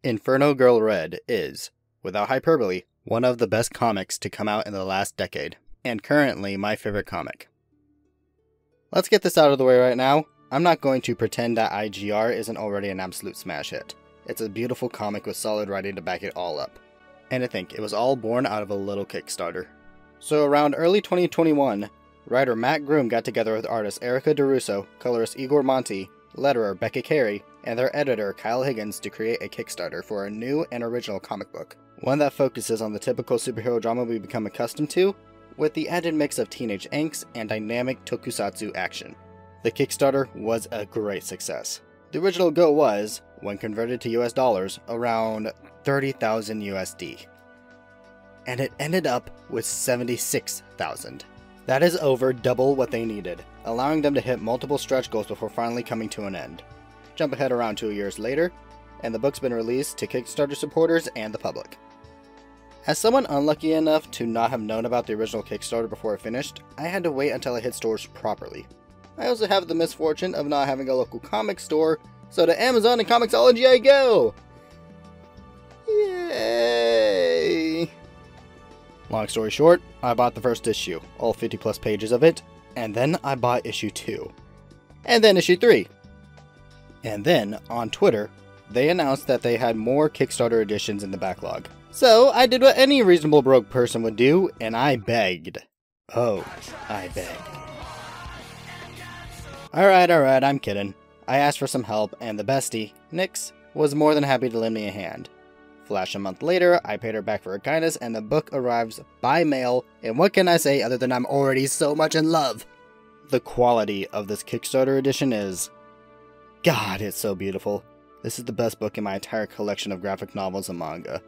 Inferno Girl Red is, without hyperbole, one of the best comics to come out in the last decade, and currently my favorite comic. Let's get this out of the way right now. I'm not going to pretend that IGR isn't already an absolute smash hit. It's a beautiful comic with solid writing to back it all up. And I think it was all born out of a little Kickstarter. So around early 2021, writer Matt Groom got together with artist Erica DeRusso, colorist Igor Monti, letterer Becca Carey, and their editor Kyle Higgins to create a Kickstarter for a new and original comic book. One that focuses on the typical superhero drama we become accustomed to, with the added mix of teenage angst and dynamic tokusatsu action. The Kickstarter was a great success. The original goal was, when converted to US dollars, around 30,000 USD. And it ended up with 76,000. That is over double what they needed, allowing them to hit multiple stretch goals before finally coming to an end. Jump ahead around 2 years later, and the book's been released to Kickstarter supporters and the public. As someone unlucky enough to not have known about the original Kickstarter before it finished, I had to wait until it hit stores properly. I also have the misfortune of not having a local comic store, so to Amazon and Comixology I go! Yay! Long story short, I bought the first issue, all 50 plus pages of it, and then I bought issue 2. And then issue 3. And then, on Twitter, they announced that they had more Kickstarter editions in the backlog. So, I did what any reasonable broke person would do, and I begged. Oh, I begged. Alright, I'm kidding. I asked for some help, and the bestie, Nyx, was more than happy to lend me a hand. Flash a month later, I paid her back for her kindness, and the book arrives by mail, and what can I say other than I'm already so much in love? The quality of this Kickstarter edition is... God, it's so beautiful. This is the best book in my entire collection of graphic novels and manga.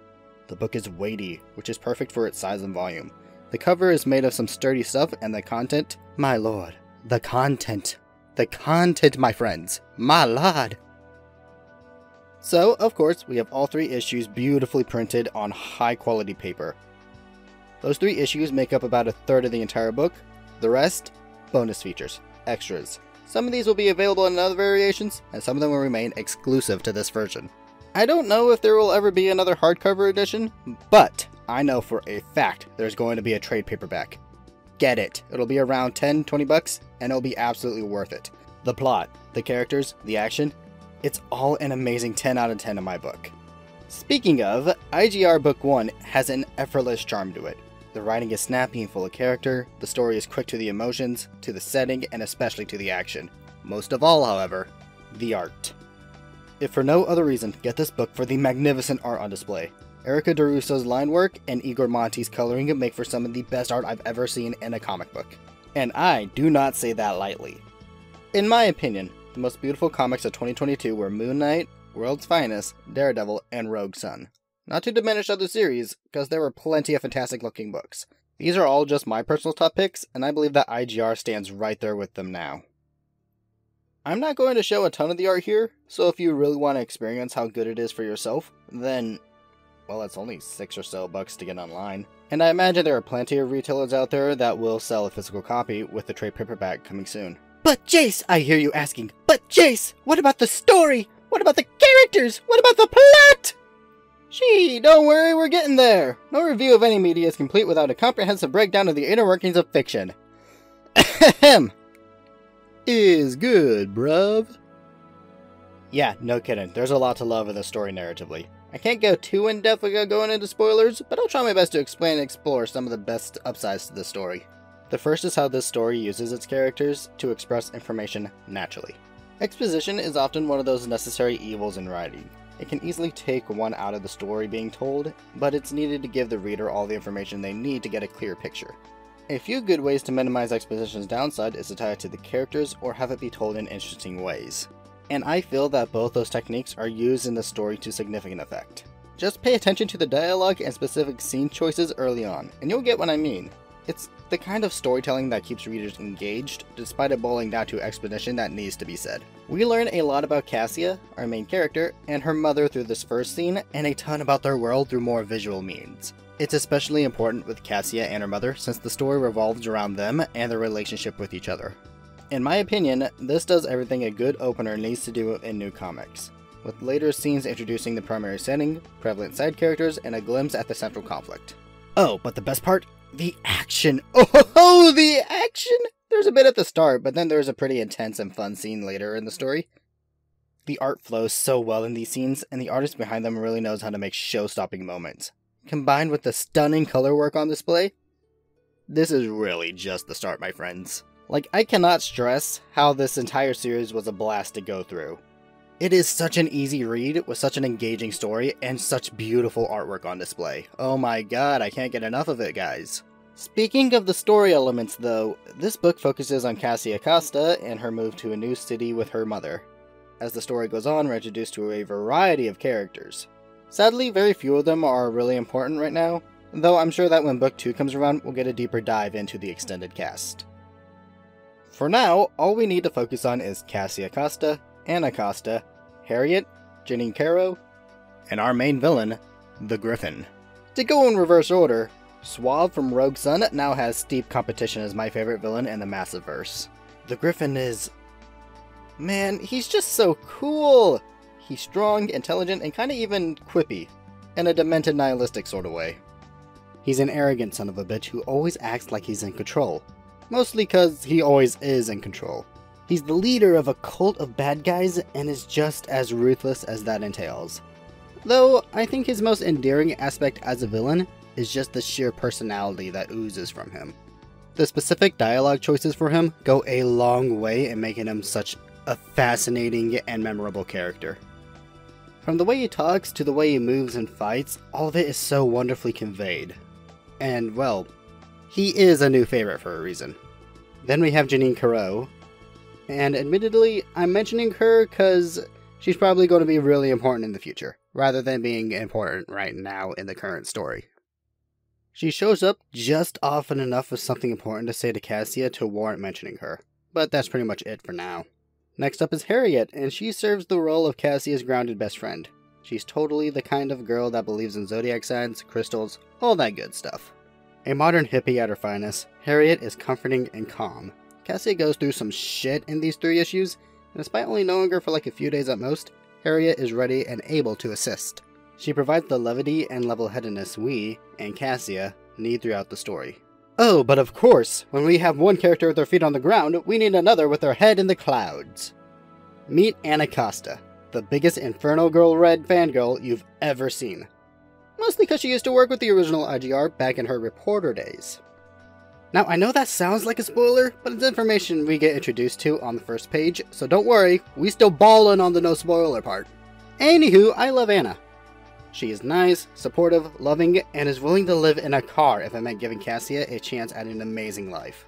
The book is weighty, which is perfect for its size and volume. The cover is made of some sturdy stuff, and the content... My lord, the content... The content, my friends. My lord. So, of course, we have all 3 issues beautifully printed on high-quality paper. Those 3 issues make up about a third of the entire book. The rest, bonus features, extras. Some of these will be available in other variations, and some of them will remain exclusive to this version. I don't know if there will ever be another hardcover edition, but I know for a fact there's going to be a trade paperback. Get it. It'll be around 10-20 bucks, and it'll be absolutely worth it. The plot, the characters, the action, it's all an amazing 10 out of 10 in my book. Speaking of, IGR Book 1 has an effortless charm to it. The writing is snappy and full of character, the story is quick to the emotions, to the setting, and especially to the action. Most of all, however, the art. If for no other reason, get this book for the magnificent art on display. Erica DeRusso's line work and Igor Monti's coloring make for some of the best art I've ever seen in a comic book. And I do not say that lightly. In my opinion, the most beautiful comics of 2022 were Moon Knight, World's Finest, Daredevil, and Rogue Sun. Not to diminish other series, because there were plenty of fantastic looking books. These are all just my personal top picks, and I believe that IGR stands right there with them now. I'm not going to show a ton of the art here, so if you really want to experience how good it is for yourself, then... well, it's only $6 or so to get online. And I imagine there are plenty of retailers out there that will sell a physical copy with the trade paperback coming soon. But Jase, I hear you asking, but Jase, what about the story? What about the characters? What about the plot? Gee, don't worry, we're getting there. No review of any media is complete without a comprehensive breakdown of the inner workings of fiction. Ahem. Is good, bruv. Yeah, no kidding. There's a lot to love in this story narratively. I can't go too in-depth without going into spoilers, but I'll try my best to explain and explore some of the best upsides to this story. The first is how this story uses its characters to express information naturally. Exposition is often one of those necessary evils in writing. It can easily take one out of the story being told, but it's needed to give the reader all the information they need to get a clear picture. A few good ways to minimize exposition's downside is to tie it to the characters or have it be told in interesting ways. And I feel that both those techniques are used in the story to significant effect. Just pay attention to the dialogue and specific scene choices early on, and you'll get what I mean. It's the kind of storytelling that keeps readers engaged, despite it boiling down to exposition that needs to be said. We learn a lot about Cassie, our main character, and her mother through this first scene, and a ton about their world through more visual means. It's especially important with Cassie and her mother, since the story revolves around them and their relationship with each other. In my opinion, this does everything a good opener needs to do in new comics. with later scenes introducing the primary setting, prevalent side characters, and a glimpse at the central conflict. Oh, but the best part? The action! Oh, the action! There's a bit at the start, but then there's a pretty intense and fun scene later in the story. The art flows so well in these scenes, and the artist behind them really knows how to make show-stopping moments. Combined with the stunning color work on display, this is really just the start, my friends. Like, I cannot stress how this entire series was a blast to go through. It is such an easy read with such an engaging story and such beautiful artwork on display. Oh my god, I can't get enough of it, guys. Speaking of the story elements though, this book focuses on Cassie Acosta and her move to a new city with her mother. As the story goes on, we're introduced to a variety of characters. Sadly, very few of them are really important right now, though I'm sure that when book 2 comes around, we'll get a deeper dive into the extended cast. For now, all we need to focus on is Cassie Acosta, Anna Acosta, Harriet, Janine Caro, and our main villain, the Griffin. To go in reverse order, Suave from Rogue Sun now has steep competition as my favorite villain in the Massiveverse. The Griffin is... man, he's just so cool! He's strong, intelligent, and kinda even quippy, in a demented nihilistic sort of way. He's an arrogant son of a bitch who always acts like he's in control. Mostly cause he always is in control. He's the leader of a cult of bad guys and is just as ruthless as that entails. Though, I think his most endearing aspect as a villain is just the sheer personality that oozes from him. The specific dialogue choices for him go a long way in making him such a fascinating and memorable character. From the way he talks to the way he moves and fights, all of it is so wonderfully conveyed. And, well, he is a new favorite for a reason. Then we have Janine Caro, and admittedly, I'm mentioning her because she's probably going to be really important in the future, rather than being important right now in the current story. She shows up just often enough with something important to say to Cassia to warrant mentioning her, but that's pretty much it for now. Next up is Harriet, and she serves the role of Cassia's grounded best friend. She's totally the kind of girl that believes in zodiac signs, crystals, all that good stuff. A modern hippie at her finest, Harriet is comforting and calm. Cassie goes through some shit in these 3 issues, and despite only knowing her for like a few days at most, Harriet is ready and able to assist. She provides the levity and level-headedness we, and Cassia, need throughout the story. Oh, but of course, when we have one character with their feet on the ground, we need another with their head in the clouds. Meet Anna Acosta, the biggest Inferno Girl Red fangirl you've ever seen. Mostly because she used to work with the original IGR back in her reporter days. Now, I know that sounds like a spoiler, but it's information we get introduced to on the first page, so don't worry, we still ballin' on the no spoiler part. Anywho, I love Anna. She is nice, supportive, loving, and is willing to live in a car if it meant giving Cassia a chance at an amazing life.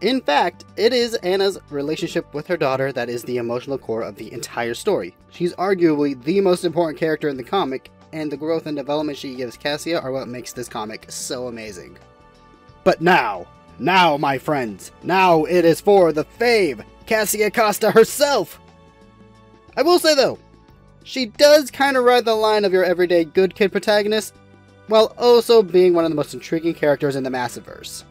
In fact, it is Anna's relationship with her daughter that is the emotional core of the entire story. She's arguably the most important character in the comic, and the growth and development she gives Cassia are what makes this comic so amazing. But now, my friends, now it is for the fave, Cassie Acosta herself! I will say though, she does kind of ride the line of your everyday good kid protagonist, while also being one of the most intriguing characters in the Massiveverse.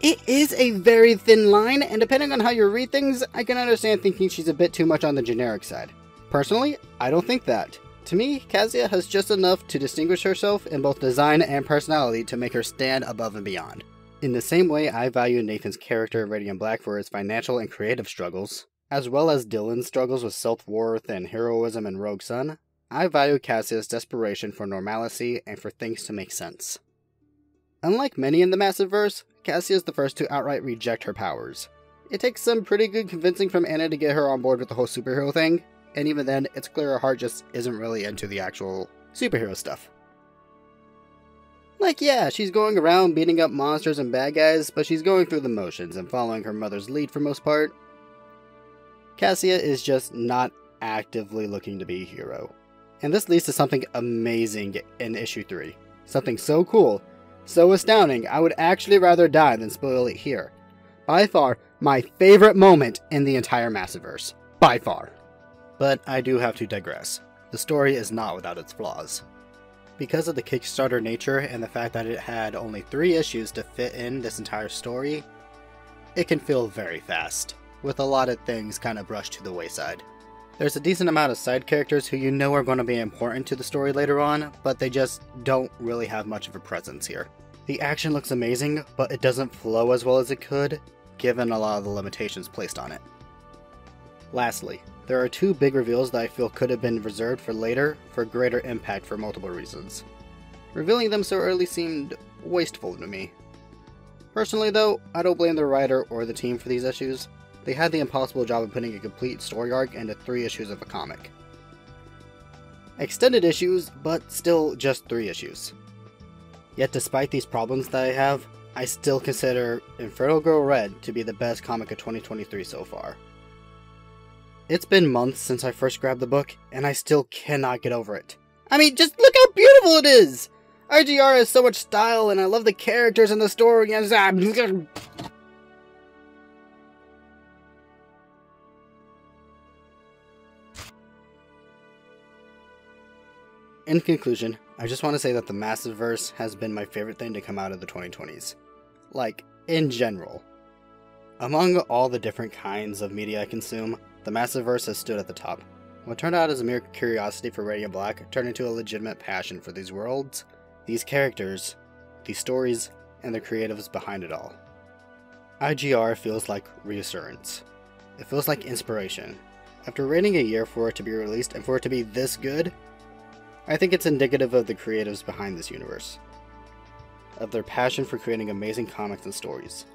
It is a very thin line, and depending on how you read things, I can understand thinking she's a bit too much on the generic side. Personally, I don't think that. To me, Cassia has just enough to distinguish herself in both design and personality to make her stand above and beyond. In the same way I value Nathan's character in Radiant Black for his financial and creative struggles, as well as Dylan's struggles with self-worth and heroism in Rogue Sun, I value Cassia's desperation for normalcy and for things to make sense. Unlike many in the Massiveverse, Cassia is the first to outright reject her powers. It takes some pretty good convincing from Anna to get her on board with the whole superhero thing, and even then, it's clear her heart just isn't really into the actual superhero stuff. Like, yeah, she's going around beating up monsters and bad guys, but she's going through the motions and following her mother's lead for most part. Cassia is just not actively looking to be a hero. And this leads to something amazing in issue 3. Something so cool, so astounding, I would actually rather die than spoil it here. By far, my favorite moment in the entire Massiveverse. By far. But I do have to digress. The story is not without its flaws. Because of the Kickstarter nature and the fact that it had only 3 issues to fit in this entire story, it can feel very fast, with a lot of things kind of brushed to the wayside. There's a decent amount of side characters who you know are going to be important to the story later on, but they just don't really have much of a presence here. The action looks amazing, but it doesn't flow as well as it could, given a lot of the limitations placed on it. Lastly, there are two big reveals that I feel could have been reserved for later for greater impact for multiple reasons. Revealing them so early seemed wasteful to me. Personally though, I don't blame the writer or the team for these issues. They had the impossible job of putting a complete story arc into 3 issues of a comic. Extended issues, but still just 3 issues. Yet despite these problems that I have, I still consider Inferno Girl Red to be the best comic of 2023 so far. It's been months since I first grabbed the book, and I still cannot get over it. I mean, just look how beautiful it is! IGR has so much style, and I love the characters and the story, and in conclusion, I just want to say that the Massiveverse has been my favorite thing to come out of the 2020s. Like, in general. Among all the different kinds of media I consume, the Massiveverse has stood at the top. What turned out as a mere curiosity for Radiant Black turned into a legitimate passion for these worlds, these characters, these stories, and the creatives behind it all. IGR feels like reassurance. It feels like inspiration. After waiting a year for it to be released and for it to be this good, I think it's indicative of the creatives behind this universe, of their passion for creating amazing comics and stories.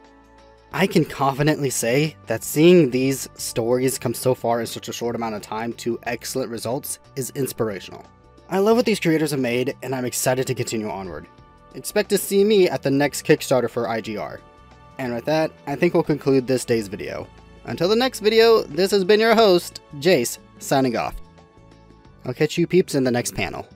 I can confidently say that seeing these stories come so far in such a short amount of time to excellent results is inspirational. I love what these creators have made, and I'm excited to continue onward. Expect to see me at the next Kickstarter for IGR. And with that, I think we'll conclude this day's video. Until the next video, this has been your host, Jase, signing off. I'll catch you peeps in the next panel.